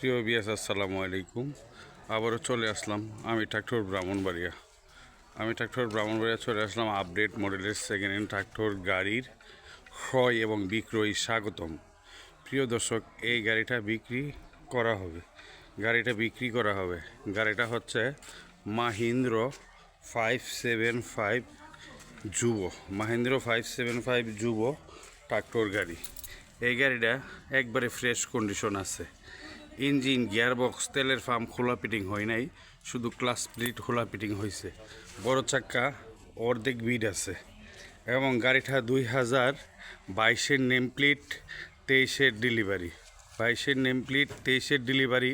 প্রিয় বিয়াস, আসসালামু আলাইকুম। আবারও চলে আসলাম আমি ট্রাক্টর ব্রাহ্মণবাড়িয়া। চলে আসলাম আপডেট মডেলের সেকেন্ড হ্যান্ড ট্রাক্টর গাড়ির ক্রয় এবং বিক্রয় স্বাগতম। প্রিয় দর্শক, এই গাড়িটা বিক্রি করা হবে। গাড়িটা হচ্ছে মাহিন্দ্র 575 যুব ট্রাক্টর গাড়ি। এই গাড়িটা একবারে ফ্রেশ কন্ডিশন আছে। ইঞ্জিন, গিয়ারবক্স, তেলের পাম্প খোলা ফিটিং হয় নাই, শুধু ক্লাস প্লেট খোলা ফিটিং হয়েছে। বড় চাক্কা অর্ধেক বিড আছে এবং গাড়িটা 2022-এর নেম প্লেট, 23-এর ডেলিভারি।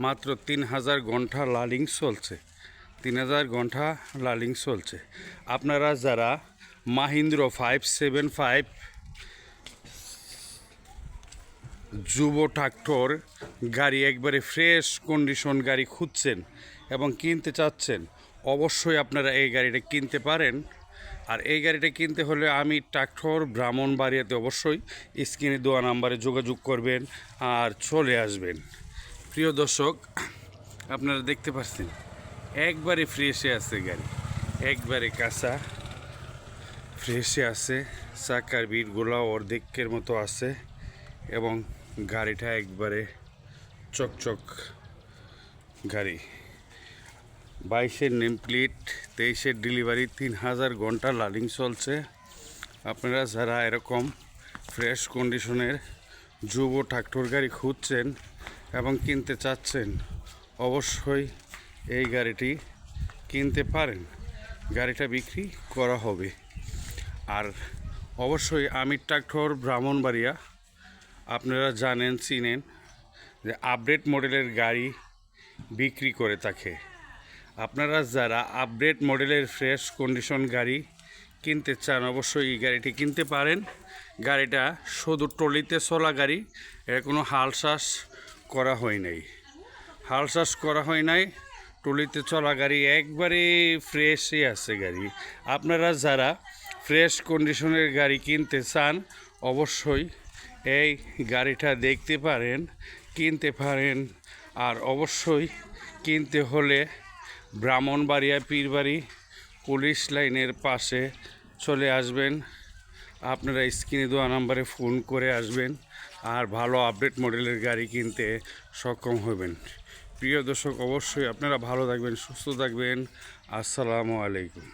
মাত্র 3000 ঘন্টা লার্নিং চলছে। আপনারা যারা মাহিন্দ্র 575 যুব ট্রাক্টর গাড়ি, একবারে ফ্রেশ কন্ডিশন গাড়ি খুঁজছেন এবং কিনতে চাচ্ছেন, অবশ্যই আপনারা এই গাড়িটা কিনতে পারেন। আর এই গাড়িটা কিনতে হলে আমি ট্রাক্টর ব্রাহ্মণবাড়িয়াতে অবশ্যই স্ক্রিনে দেওয়া নাম্বারে যোগাযোগ করবেন আর চলে আসবেন। প্রিয় দর্শক, আপনারা দেখতে পাচ্ছেন একবারে ফ্রেশে আছে গাড়ি, একবারে কাঁচা ফ্রেশে আছে। চাকার বিটগুলো অর্ধেকের মতো আছে এবং গাড়িটা একবারে চকচক গাড়ি। 22-এর নেম প্লেট, 23-এর ডেলিভারি, 3000 ঘন্টা লার্নিং চলছে। আপনারা যারা এরকম ফ্রেশ কন্ডিশনের যুব ট্রাক্টর গাড়ি খুঁজছেন এবং কিনতে চাচ্ছেন, অবশ্যই এই গাড়িটি কিনতে পারেন। গাড়িটা বিক্রি করা হবে। আর অবশ্যই আমি ট্রাক্টর ব্রাহ্মণবাড়িয়া, আপনারা জানেন, চিনেন যে আপডেট মডেলের গাড়ি বিক্রি করে থাকে। আপনারা যারা আপডেট মডেলের ফ্রেশ কন্ডিশন গাড়ি কিনতে চান, অবশ্যই এই গাড়িটি কিনতে পারেন। গাড়িটা শুধু ট্রলিতে চলা গাড়ি, এর কোনো হালশ্বাস করা হয় নাই। ট্রলিতে চলা গাড়ি, একবারে ফ্রেশই আছে গাড়ি। আপনারা যারা ফ্রেশ কন্ডিশনের গাড়ি কিনতে চান, অবশ্যই এই গাড়িটা দেখতে পারেন, কিনতে পারেন। আর অবশ্যই কিনতে হলে ব্রাহ্মণবাড়িয়া পীরবাড়ি পুলিশ লাইনের পাশে চলে আসবেন। আপনারা স্ক্রিনে দেওয়া নাম্বারে ফোন করে আসবেন আর ভালো আপডেট মডেলের গাড়ি কিনতে সক্ষম হবেন। প্রিয় দর্শক, অবশ্যই আপনারা ভালো থাকবেন, সুস্থ থাকবেন। আসসালামু আলাইকুম।